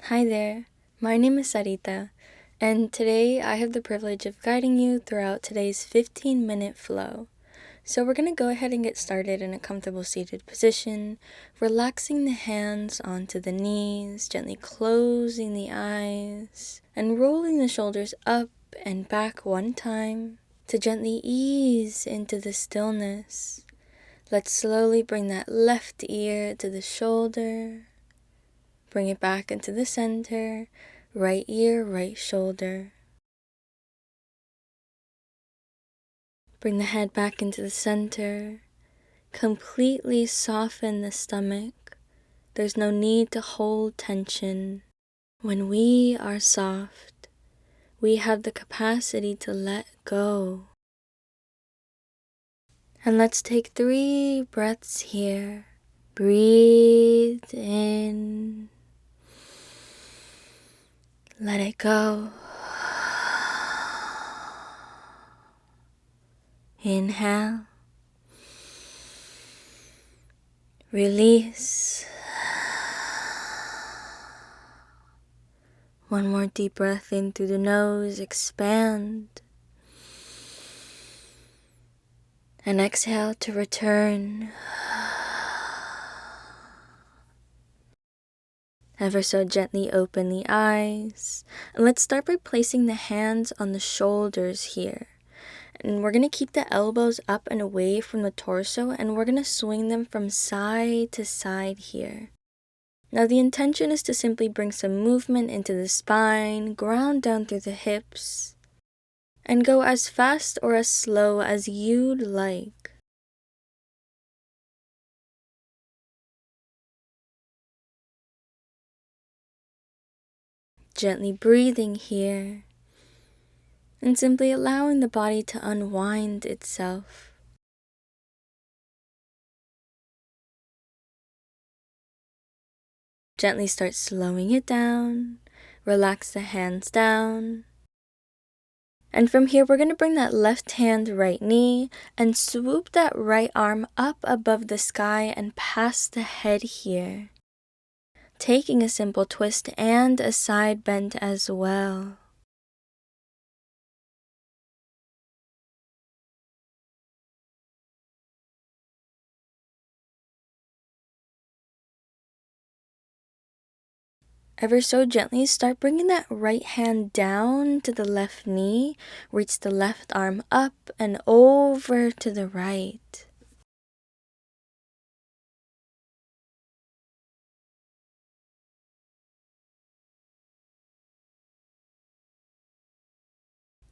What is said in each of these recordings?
Hi there, my name is Sarita, and today I have the privilege of guiding you throughout today's 15-minute flow. So we're going to go ahead and get started in a comfortable seated position, relaxing the hands onto the knees, gently closing the eyes, and rolling the shoulders up and back one time to gently ease into the stillness. Let's slowly bring that left ear to the shoulder. Bring it back into the center, right ear, right shoulder. Bring the head back into the center. Completely soften the stomach. There's no need to hold tension. When we are soft, we have the capacity to let go. And let's take 3 breaths here. Breathe in. Let it go. Inhale. Release. One more deep breath in through the nose. Expand. And exhale to return. Ever so gently open the eyes. And let's start by placing the hands on the shoulders here. And we're going to keep the elbows up and away from the torso, and we're going to swing them from side to side here. Now the intention is to simply bring some movement into the spine, ground down through the hips, and go as fast or as slow as you'd like. Gently breathing here, and simply allowing the body to unwind itself. Gently start slowing it down, relax the hands down. And from here, we're going to bring that left hand, right knee, and swoop that right arm up above the sky and past the head here. Taking a simple twist and a side bend as well. Ever so gently, start bringing that right hand down to the left knee. Reach the left arm up and over to the right.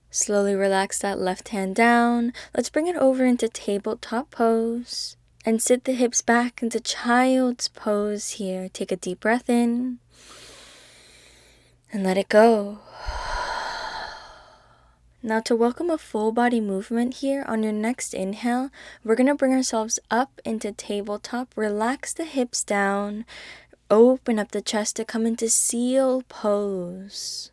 Slowly relax that left hand down. Let's bring it over into tabletop pose. And sit the hips back into child's pose here. Take a deep breath in. And let it go. Now to welcome a full body movement here, on your next inhale, we're going to bring ourselves up into tabletop. Relax the hips down. Open up the chest to come into seal pose.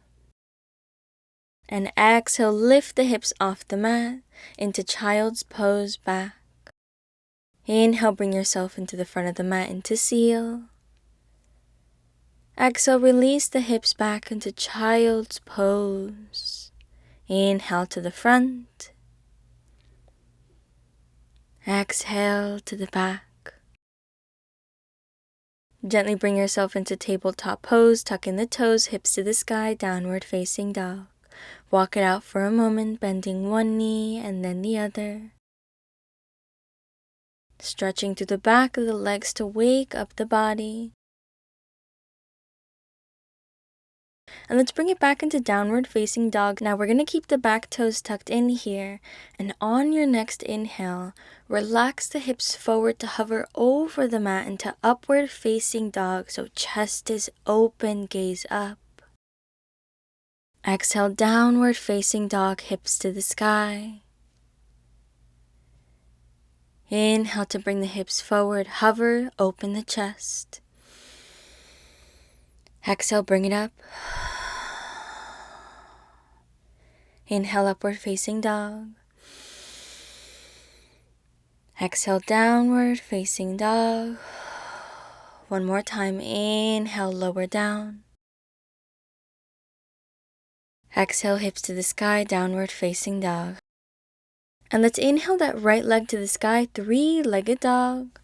And exhale, lift the hips off the mat into child's pose back. Inhale, bring yourself into the front of the mat into seal. Exhale, release the hips back into child's pose. Inhale to the front. Exhale to the back. Gently bring yourself into tabletop pose, tuck in the toes, hips to the sky, downward facing dog. Walk it out for a moment, bending one knee and then the other. Stretching through the back of the legs to wake up the body. And let's bring it back into downward facing dog. Now we're going to keep the back toes tucked in here. And on your next inhale, relax the hips forward to hover over the mat into upward facing dog. So chest is open, gaze up. Exhale, downward facing dog, hips to the sky. Inhale to bring the hips forward, hover, open the chest. Exhale, bring it up. Inhale, upward facing dog. Exhale, downward facing dog. One more time, inhale, lower down. Exhale, hips to the sky, downward facing dog. And let's inhale that right leg to the sky, three-legged dog.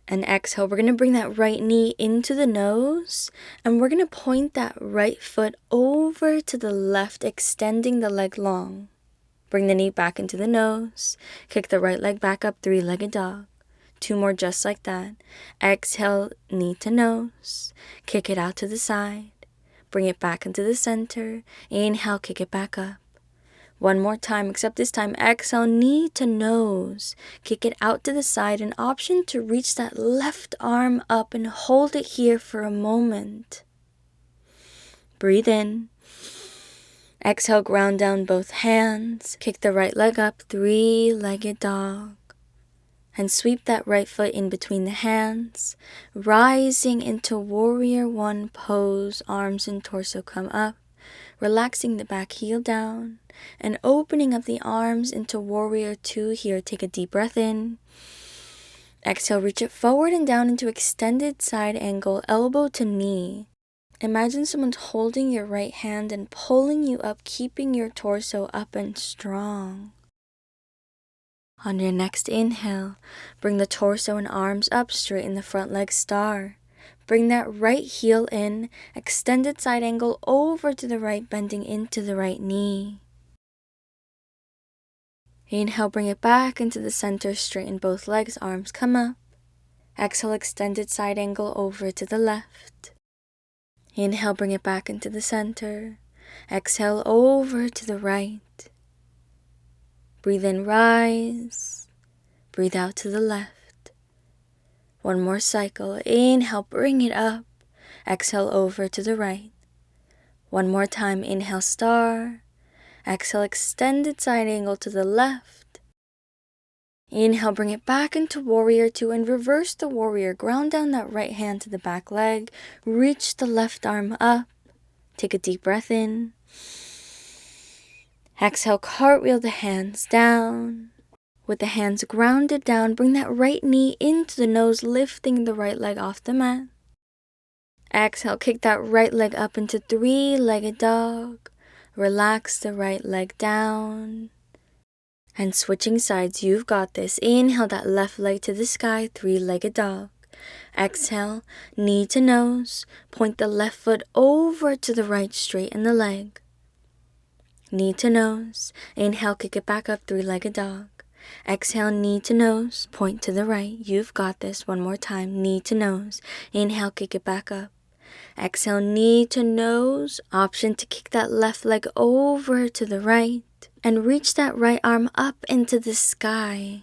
And exhale, we're going to bring that right knee into the nose. And we're going to point that right foot over to the left, extending the leg long. Bring the knee back into the nose. Kick the right leg back up, three-legged dog. 2 more just like that. Exhale, knee to nose. Kick it out to the side. Bring it back into the center. Inhale, kick it back up. 1 more time, except this time, exhale, knee to nose. Kick it out to the side. An option to reach that left arm up and hold it here for a moment. Breathe in. Exhale, ground down both hands. Kick the right leg up, three-legged dog. And sweep that right foot in between the hands, rising into warrior one pose. Arms and torso come up, relaxing the back heel down, and opening up the arms into warrior two here. Take a deep breath in. Exhale, reach it forward and down into extended side angle, elbow to knee. Imagine someone's holding your right hand and pulling you up, keeping your torso up and strong. On your next inhale, bring the torso and arms up, straighten the front leg star. Bring that right heel in, extended side angle over to the right, bending into the right knee. Inhale, bring it back into the center, straighten both legs, arms come up. Exhale, extended side angle over to the left. Inhale, bring it back into the center. Exhale, over to the right. Breathe in, rise. Breathe out to the left. 1 more cycle. Inhale, bring it up. Exhale, over to the right. 1 more time. Inhale, star. Exhale, extended side angle to the left. Inhale, bring it back into warrior two and reverse the warrior. Ground down that right hand to the back leg. Reach the left arm up. Take a deep breath in. Exhale, cartwheel the hands down. With the hands grounded down, bring that right knee into the nose, lifting the right leg off the mat. Exhale, kick that right leg up into three-legged dog. Relax the right leg down. And switching sides, you've got this. Inhale that left leg to the sky, three-legged dog. Exhale, knee to nose. Point the left foot over to the right, straighten the leg. Knee to nose. Inhale, kick it back up, three-legged dog. Exhale, knee to nose. Point to the right. You've got this. 1 more time. Knee to nose. Inhale, kick it back up. Exhale, knee to nose. Option to kick that left leg over to the right. And reach that right arm up into the sky.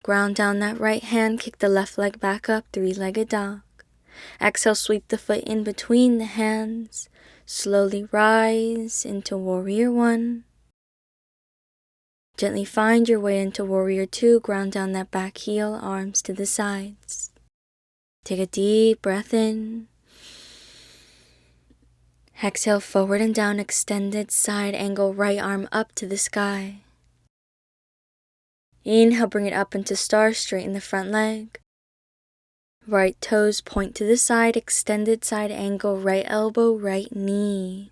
Ground down that right hand. Kick the left leg back up. Three-legged dog. Exhale, sweep the foot in between the hands. Slowly rise into warrior one. Gently find your way into warrior two. Ground down that back heel, arms to the sides. Take a deep breath in. Exhale, forward and down, extended side angle, right arm up to the sky. Inhale, bring it up into star, straighten the front leg. Right toes point to the side, extended side angle, right elbow, right knee.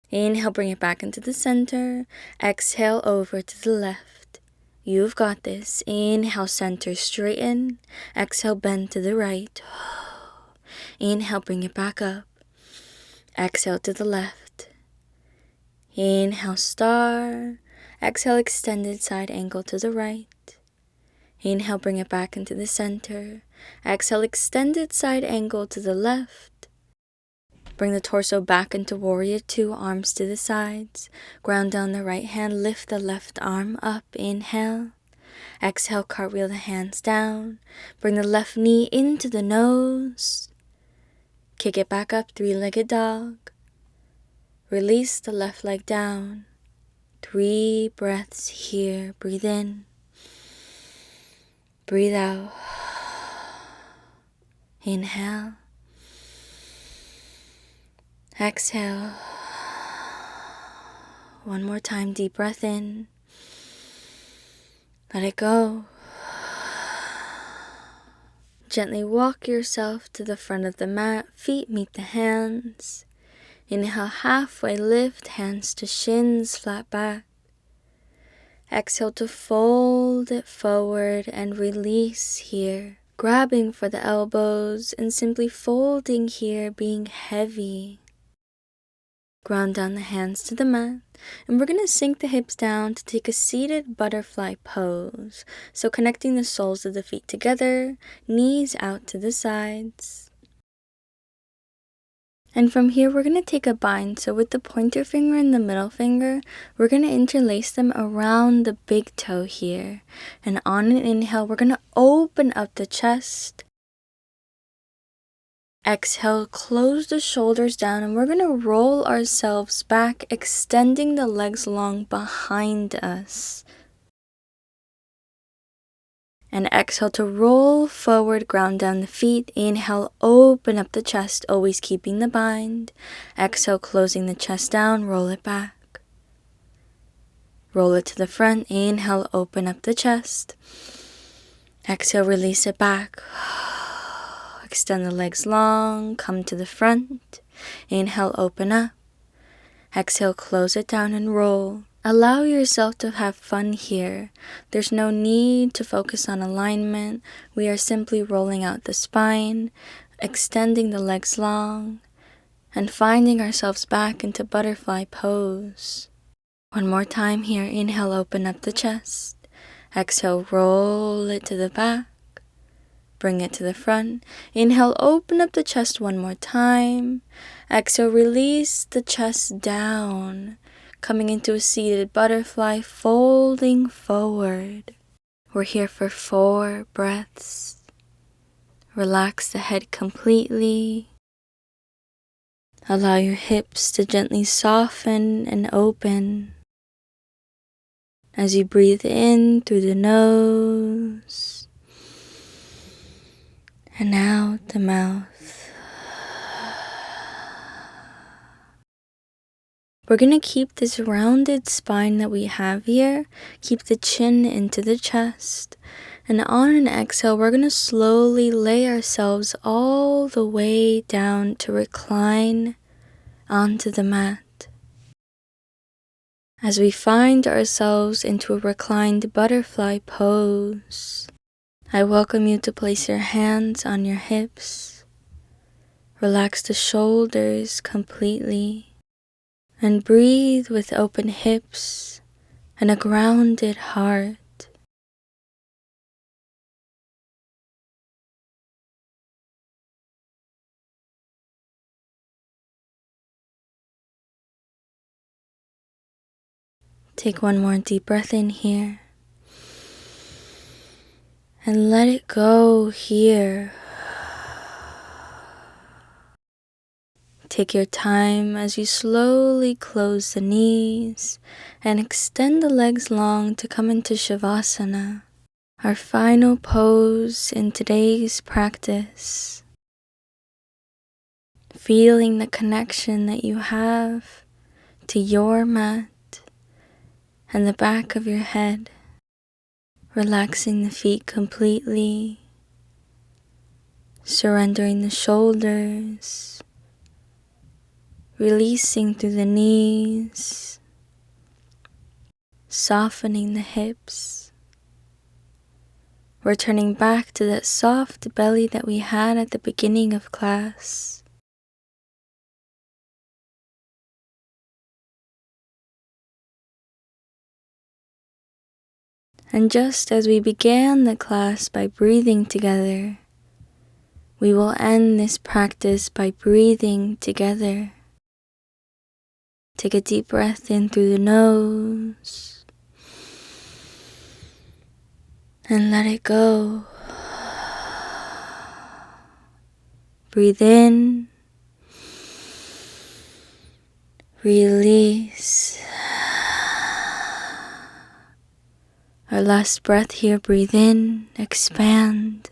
Inhale, bring it back into the center. Exhale, over to the left. You've got this. Inhale, center, straighten. Exhale, bend to the right. Inhale, bring it back up. Exhale to the left. Inhale, star. Exhale, extended side angle to the right. Inhale, bring it back into the center. Exhale, extended side angle to the left. Bring the torso back into warrior two, arms to the sides. Ground down the right hand, lift the left arm up. Inhale. Exhale, cartwheel the hands down. Bring the left knee into the nose. Kick it back up, three-legged dog. Release the left leg down. 3 breaths here. Breathe in. Breathe out. Inhale. Exhale. 1 more time, deep breath in. Let it go. Gently walk yourself to the front of the mat. Feet meet the hands. Inhale, halfway lift, hands to shins, flat back. Exhale to fold it forward and release here. Grabbing for the elbows and simply folding here, being heavy. Ground down the hands to the mat. And we're going to sink the hips down to take a seated butterfly pose. So connecting the soles of the feet together, knees out to the sides. And from here, we're going to take a bind. So with the pointer finger and the middle finger, we're going to interlace them around the big toe here. And on an inhale, we're going to open up the chest. Exhale, close the shoulders down, and we're going to roll ourselves back, extending the legs long behind us. And exhale to roll forward, ground down the feet. Inhale, open up the chest, always keeping the bind. Exhale, closing the chest down, roll it back. Roll it to the front. Inhale, open up the chest. Exhale, release it back. Extend the legs long, come to the front. Inhale, open up. Exhale, close it down and roll. Allow yourself to have fun here. There's no need to focus on alignment. We are simply rolling out the spine, extending the legs long, and finding ourselves back into butterfly pose. One more time here. Inhale, open up the chest. Exhale, roll it to the back. Bring it to the front. Inhale, open up the chest one more time. Exhale, release the chest down. Coming into a seated butterfly, folding forward. We're here for 4 breaths. Relax the head completely. Allow your hips to gently soften and open as you breathe in through the nose and out the mouth. We're going to keep this rounded spine that we have here. Keep the chin into the chest. And on an exhale, we're going to slowly lay ourselves all the way down to recline onto the mat. As we find ourselves into a reclined butterfly pose, I welcome you to place your hands on your hips. Relax the shoulders completely. And breathe with open hips and a grounded heart. Take one more deep breath in here. And let it go here. Take your time as you slowly close the knees and extend the legs long to come into Shavasana, our final pose in today's practice. Feeling the connection that you have to your mat and the back of your head, relaxing the feet completely, surrendering the shoulders, releasing through the knees, softening the hips. We're turning back to that soft belly that we had at the beginning of class. And just as we began the class by breathing together, we will end this practice by breathing together. Take a deep breath in through the nose and let it go. Breathe in, release. Our last breath here, breathe in, expand.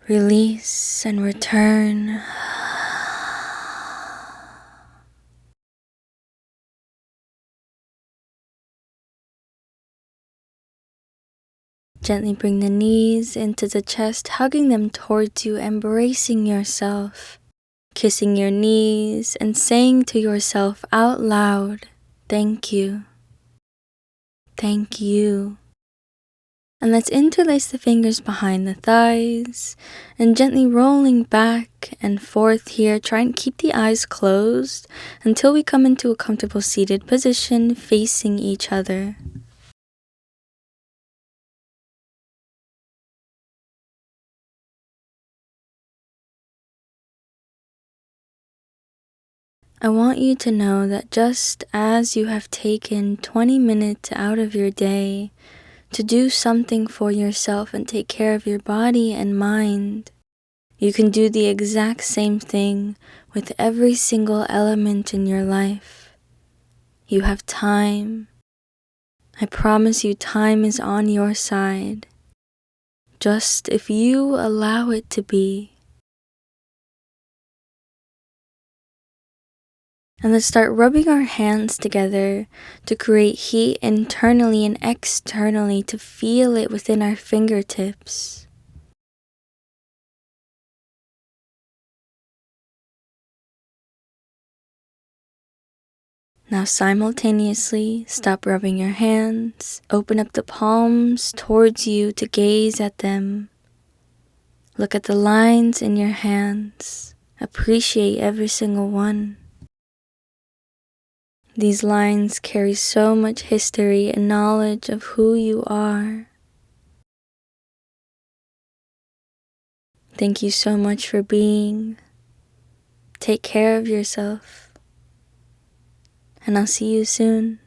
Release and return. Gently bring the knees into the chest, hugging them towards you, embracing yourself. kissing your knees and saying to yourself out loud, "Thank you. Thank you." And let's interlace the fingers behind the thighs and gently rolling back and forth here. Try and keep the eyes closed until we come into a comfortable seated position facing each other. I want you to know that just as you have taken 20 minutes out of your day to do something for yourself and take care of your body and mind, you can do the exact same thing with every single element in your life. You have time. I promise you, time is on your side. Just if you allow it to be. And let's start rubbing our hands together to create heat internally and externally, to feel it within our fingertips. Now simultaneously, stop rubbing your hands, open up the palms towards you to gaze at them. Look at the lines in your hands. Appreciate every single one. These lines carry so much history and knowledge of who you are. Thank you so much for being. Take care of yourself. And I'll see you soon.